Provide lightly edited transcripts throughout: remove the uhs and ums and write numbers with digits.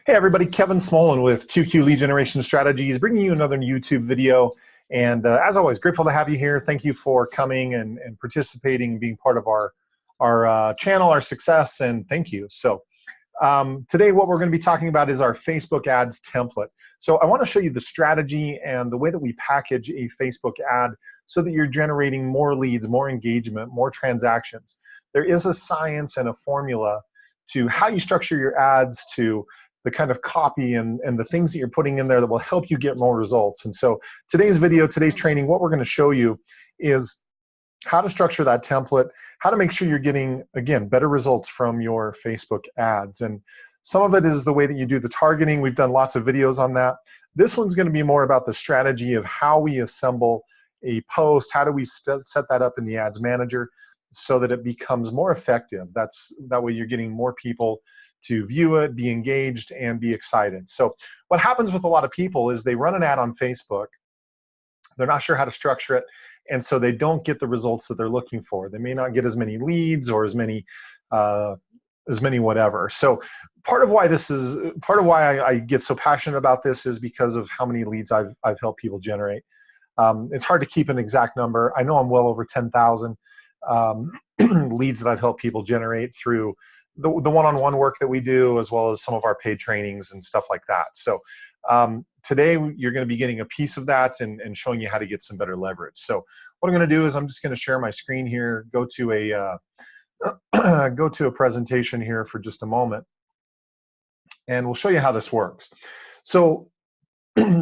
Hey everybody, Kevin Smullin with 2Q Lead Generation Strategies, bringing you another YouTube video. And as always, grateful to have you here. Thank you for coming and participating, being part of our channel, our success, and thank you. So today what we're going to be talking about is our Facebook ads template. So I want to show you the strategy and the way that we package a Facebook ad so that you're generating more leads, more engagement, more transactions. There is a science and a formula to how you structure your ads, to the kind of copy and the things that you're putting in there that will help you get more results. And so today's video, today's training, what we're going to show you is how to structure that template, how to make sure you're getting, again, better results from your Facebook ads. And some of it is the way that you do the targeting. We've done lots of videos on that. This one's going to be more about the strategy of how we assemble a post, how do we set that up in the ads manager so that it becomes more effective. That way you're getting more people to view it, be engaged, and be excited. So what happens with a lot of people is they run an ad on Facebook, they're not sure how to structure it, and so they don't get the results that they're looking for. They may not get as many leads or as many whatever. So part of why I get so passionate about this is because of how many leads I've helped people generate. It's hard to keep an exact number. I know I'm well over 10,000 leads that I've helped people generate through the one-on-one work that we do, as well as some of our paid trainings and stuff like that. So today you're going to be getting a piece of that and showing you how to get some better leverage. So what I'm going to do is I'm just going to share my screen here, go to a presentation here for just a moment, and we'll show you how this works. So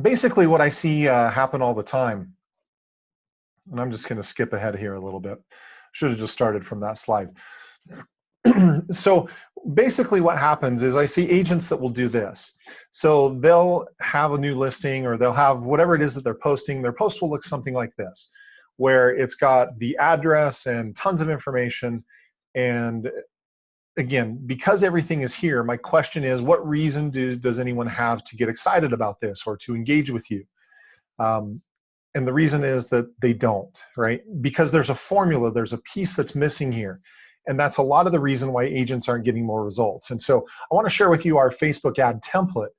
basically what I see happen all the time, and I'm just going to skip ahead here a little bit. Should have just started from that slide. So basically what happens is I see agents that will do this. So they'll have a new listing, or they'll have whatever it is that they're posting. Their post will look something like this, where it's got the address and tons of information. And again, because everything is here, my question is, what reason does anyone have to get excited about this or to engage with you? And the reason is that they don't, right? Because there's a formula, there's a piece that's missing here. And that's a lot of the reason why agents aren't getting more results. And so I want to share with you our Facebook ad template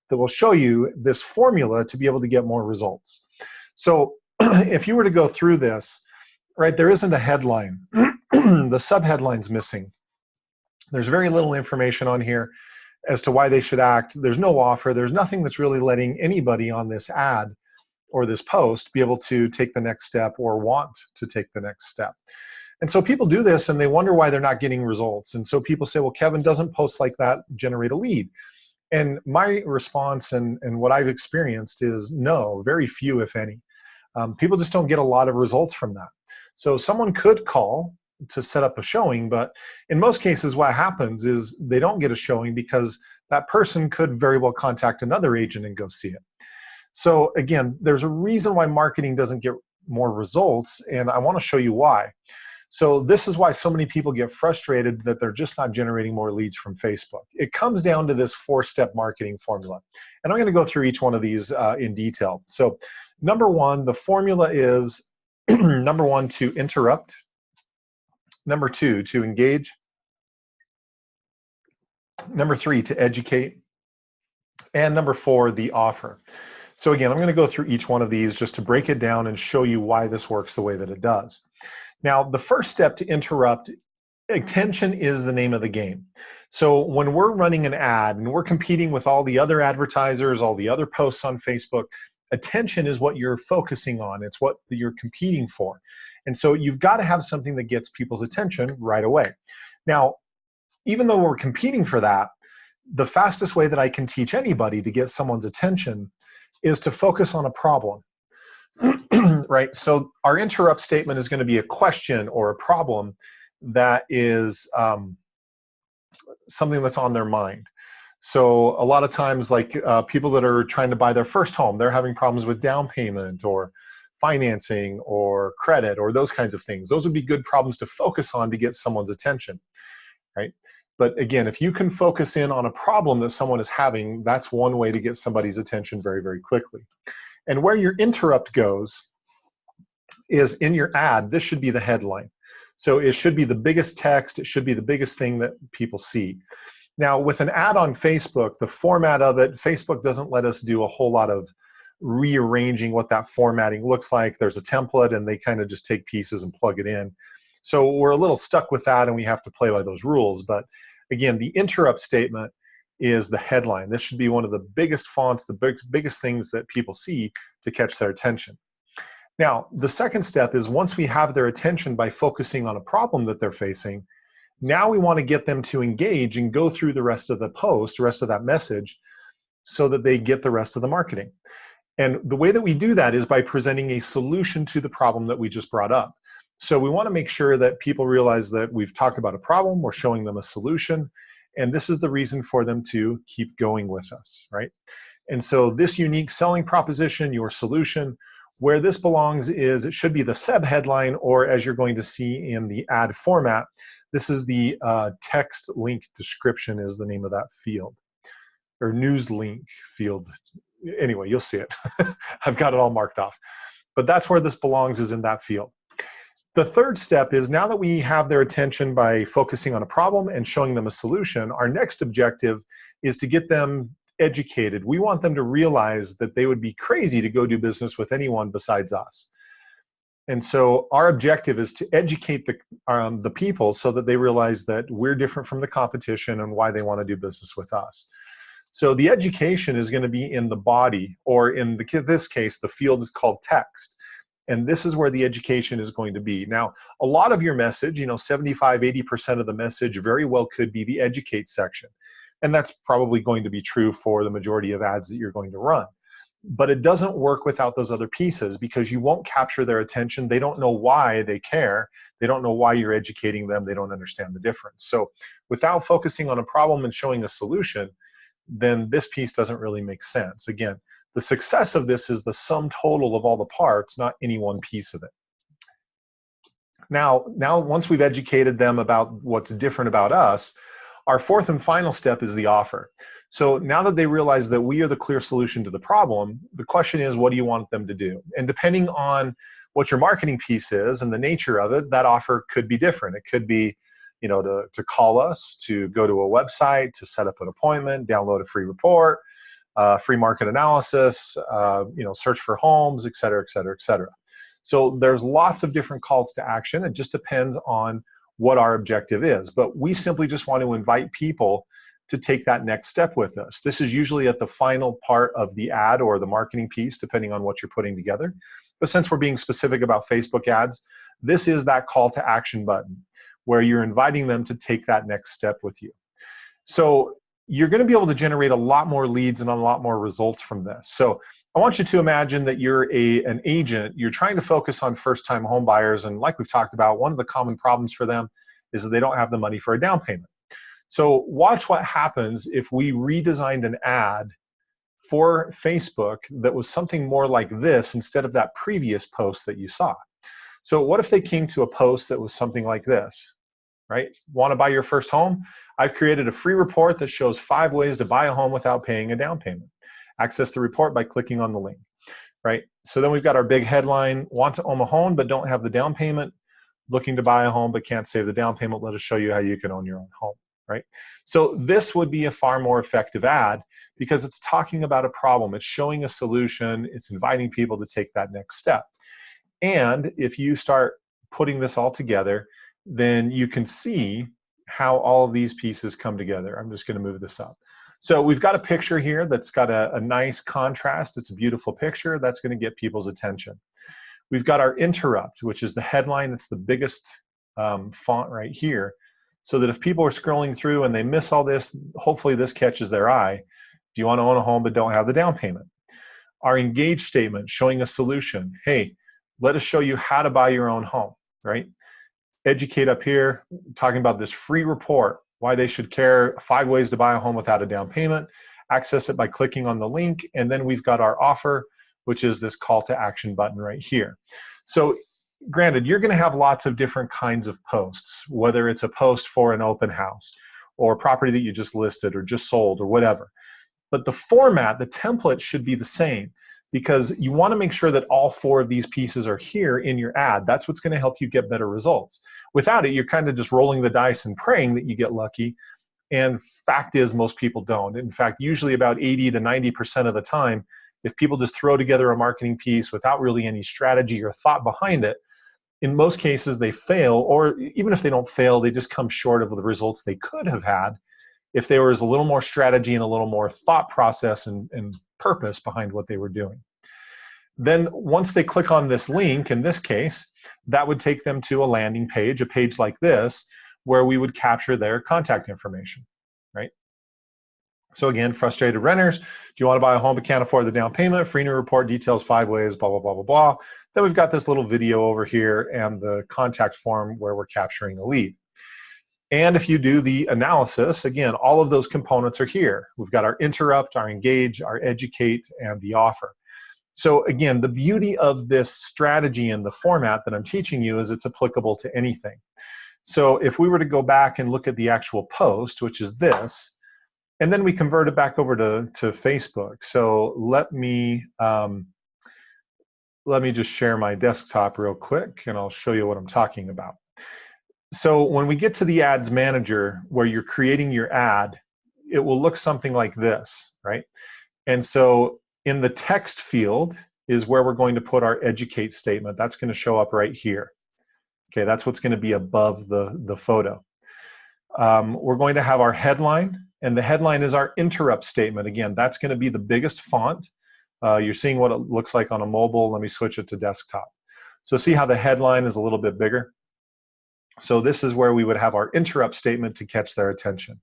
that will show you this formula to be able to get more results. So if you were to go through this, right, there isn't a headline. The subheadline's missing. There's very little information on here as to why they should act. There's no offer. There's nothing that's really letting anybody on this ad or this post be able to take the next step or want to take the next step. And so people do this and they wonder why they're not getting results. And so people say, well, Kevin, doesn't posts like that generate a lead? And my response and what I've experienced is no, very few, if any. People just don't get a lot of results from that. So someone could call to set up a showing, but in most cases what happens is they don't get a showing because that person could very well contact another agent and go see it. So again, there's a reason why marketing doesn't get more results, and I want to show you why. So this is why so many people get frustrated that they're just not generating more leads from Facebook. It comes down to this 4-step marketing formula. And I'm going to go through each one of these in detail. So number one, the formula is number one, to interrupt. Number two, to engage. Number three, to educate. And number four, the offer. So again, I'm going to go through each one of these just to break it down and show you why this works the way that it does. Now, the first step to interrupt, attention is the name of the game. So when we're running an ad and we're competing with all the other advertisers, all the other posts on Facebook, attention is what you're focusing on. It's what you're competing for. And so you've got to have something that gets people's attention right away. Now, even though we're competing for that, the fastest way that I can teach anybody to get someone's attention is to focus on a problem. Right? So our interrupt statement is going to be a question or a problem that is something that's on their mind. So a lot of times, like people that are trying to buy their first home, they're having problems with down payment or financing or credit or those kinds of things. Those would be good problems to focus on to get someone's attention, right? But again, if you can focus in on a problem that someone is having, that's one way to get somebody's attention very, very quickly. And where your interrupt goes is in your ad. This should be the headline. So it should be the biggest text. It should be the biggest thing that people see. Now, with an ad on Facebook, the format of it, Facebook doesn't let us do a whole lot of rearranging what that formatting looks like. There's a template, and they kind of just take pieces and plug it in. So we're a little stuck with that, and we have to play by those rules. But again, the interrupt statement is the headline. This should be one of the biggest fonts, the biggest things that people see to catch their attention. Now, the second step is once we have their attention by focusing on a problem that they're facing, now we want to get them to engage and go through the rest of the post, the rest of that message, so that they get the rest of the marketing. And the way that we do that is by presenting a solution to the problem that we just brought up. So we want to make sure that people realize that we've talked about a problem, we're showing them a solution, and this is the reason for them to keep going with us, right? And so this unique selling proposition, your solution, where this belongs is it should be the sub headline, or as you're going to see in the ad format, this is the text link description is the name of that field, or news link field. Anyway, you'll see it. I've got it all marked off. But that's where this belongs, is in that field. The third step is now that we have their attention by focusing on a problem and showing them a solution, our next objective is to get them educated. We want them to realize that they would be crazy to go do business with anyone besides us. And so our objective is to educate the people so that they realize that we're different from the competition and why they want to do business with us. So the education is going to be in the body, or in this case, the field is called text. And this is where the education is going to be. Now, a lot of your message, 75, 80% of the message very well could be the educate section. And that's probably going to be true for the majority of ads that you're going to run. But it doesn't work without those other pieces, because you won't capture their attention. They don't know why they care. They don't know why you're educating them. They don't understand the difference. So without focusing on a problem and showing a solution, then this piece doesn't really make sense. Again, the success of this is the sum total of all the parts, not any one piece of it. Now once we've educated them about what's different about us, our fourth and final step is the offer. So now that they realize that we are the clear solution to the problem, the question is, what do you want them to do? And depending on what your marketing piece is and the nature of it, that offer could be different. It could be, to call us, to go to a website, to set up an appointment, download a free report, free market analysis, search for homes, et cetera, et cetera, et cetera. So there's lots of different calls to action. It just depends on what our objective is. But we simply just want to invite people to take that next step with us. This is usually at the final part of the ad or the marketing piece, depending on what you're putting together. But since we're being specific about Facebook ads, this is that call to action button where you're inviting them to take that next step with you. So you're going to be able to generate a lot more leads and a lot more results from this. So I want you to imagine that you're an agent. You're trying to focus on first-time home buyers, and like we've talked about, one of the common problems for them is that they don't have the money for a down payment. So watch what happens if we redesigned an ad for Facebook that was something more like this instead of that previous post that you saw. So what if they came to a post that was something like this, right? Want to buy your first home? I've created a free report that shows 5 ways to buy a home without paying a down payment. Access the report by clicking on the link, right? So then we've got our big headline, want to own a home but don't have the down payment, looking to buy a home but can't save the down payment, let us show you how you can own your own home, right? So this would be a far more effective ad because it's talking about a problem, it's showing a solution, it's inviting people to take that next step. And if you start putting this all together, then you can see how all of these pieces come together. I'm just going to move this up. So we've got a picture here that's got a nice contrast. It's a beautiful picture. That's going to get people's attention. We've got our interrupt, which is the headline. It's the biggest font right here, so that if people are scrolling through and they miss all this, hopefully this catches their eye. Do you want to own a home but don't have the down payment? Our engage statement, showing a solution. Hey, let us show you how to buy your own home, right? Educate up here, talking about this free report, why they should care, 5 ways to buy a home without a down payment. Access it by clicking on the link. And then we've got our offer, which is this call to action button right here. So granted, you're going to have lots of different kinds of posts, whether it's a post for an open house or property that you just listed or just sold or whatever. But the format, the template should be the same, because you want to make sure that all 4 of these pieces are here in your ad. That's what's going to help you get better results. Without it, you're kind of just rolling the dice and praying that you get lucky. And fact is, most people don't. In fact, usually about 80 to 90% of the time, if people just throw together a marketing piece without really any strategy or thought behind it, in most cases they fail, or even if they don't fail, they just come short of the results they could have had if there was a little more strategy and a little more thought process and purpose behind what they were doing. Then once they click on this link, in this case, that would take them to a landing page, a page like this, where we would capture their contact information, right? So again, frustrated renters, do you want to buy a home but can't afford the down payment? Free new report, details 5 ways, blah, blah, blah, blah, blah. Then we've got this little video over here and the contact form where we're capturing a lead. And if you do the analysis, again, all of those components are here. We've got our interrupt, our engage, our educate, and the offer. So again, the beauty of this strategy and the format that I'm teaching you is it's applicable to anything. So if we were to go back and look at the actual post, which is this, and then we convert it back over to Facebook. So let me just share my desktop real quick, and I'll show you what I'm talking about. So when we get to the ads manager where you're creating your ad, it will look something like this, right? And so in the text field is where we're going to put our educate statement. That's going to show up right here. Okay, that's what's going to be above the photo. We're going to have our headline, and the headline is our interrupt statement. Again, that's going to be the biggest font. You're seeing what it looks like on a mobile. Let me switch it to desktop. So see how the headline is a little bit bigger? So this is where we would have our interrupt statement to catch their attention.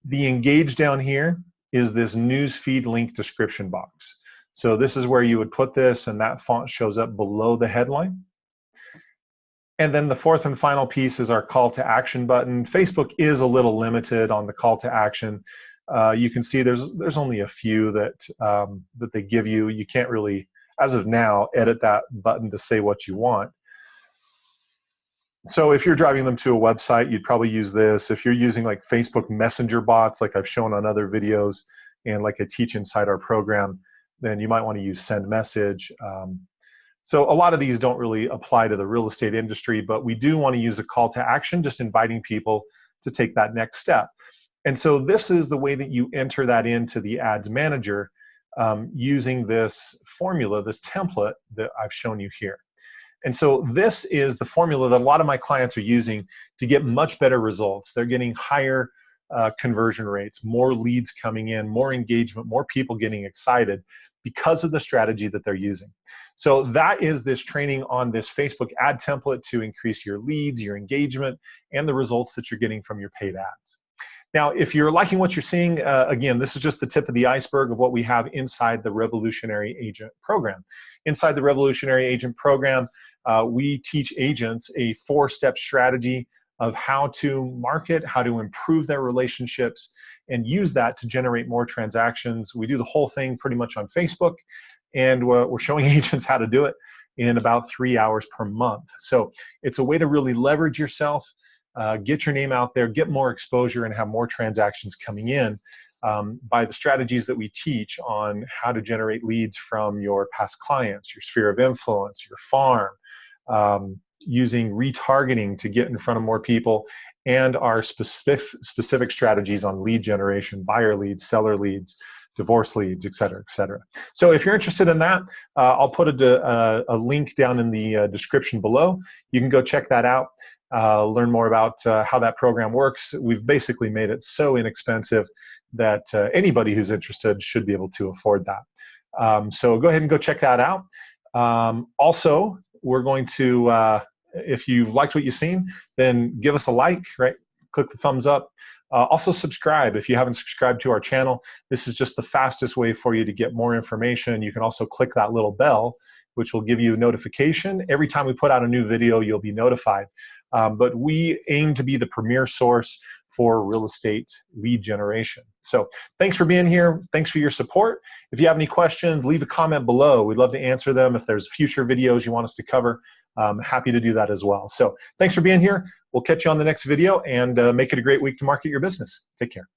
The engage down here is this newsfeed link description box. So this is where you would put this, and that font shows up below the headline. And then the fourth and final piece is our call to action button. Facebook is a little limited on the call to action. You can see there's only a few that they give you. You can't really, as of now, edit that button to say what you want. So if you're driving them to a website, you'd probably use this. If you're using like Facebook Messenger bots, like I've shown on other videos, and like I teach inside our program, then you might want to use send message. So a lot of these don't really apply to the real estate industry, but we do want to use a call to action, just inviting people to take that next step. And so this is the way that you enter that into the ads manager using this formula, this template that I've shown you here. And so this is the formula that a lot of my clients are using to get much better results. They're getting higher conversion rates, more leads coming in, more engagement, more people getting excited because of the strategy that they're using. So that is this training on this Facebook ad template to increase your leads, your engagement, and the results that you're getting from your paid ads. Now, if you're liking what you're seeing, again, this is just the tip of the iceberg of what we have inside the Revolutionary Agent program. Inside the Revolutionary Agent program, we teach agents a 4-step strategy of how to market, how to improve their relationships, and use that to generate more transactions. We do the whole thing pretty much on Facebook, and we're showing agents how to do it in about 3 hours per month. So it's a way to really leverage yourself, get your name out there, get more exposure, and have more transactions coming in by the strategies that we teach on how to generate leads from your past clients, your sphere of influence, your farm, using retargeting to get in front of more people, and our specific strategies on lead generation, buyer leads, seller leads, divorce leads, et cetera, et cetera. So if you're interested in that, I'll put a link down in the description below. You can go check that out, learn more about how that program works. We've basically made it so inexpensive that anybody who's interested should be able to afford that. So go ahead and go check that out. Also, we're going to, if you've liked what you've seen, then give us a like, right? Click the thumbs up. Also subscribe if you haven't subscribed to our channel. This is just the fastest way for you to get more information. You can also click that little bell, which will give you a notification. Every time we put out a new video, you'll be notified. But we aim to be the premier source for real estate lead generation. So thanks for being here. Thanks for your support. If you have any questions, leave a comment below. We'd love to answer them. If there's future videos you want us to cover, happy to do that as well. So thanks for being here. We'll catch you on the next video, and make it a great week to market your business. Take care.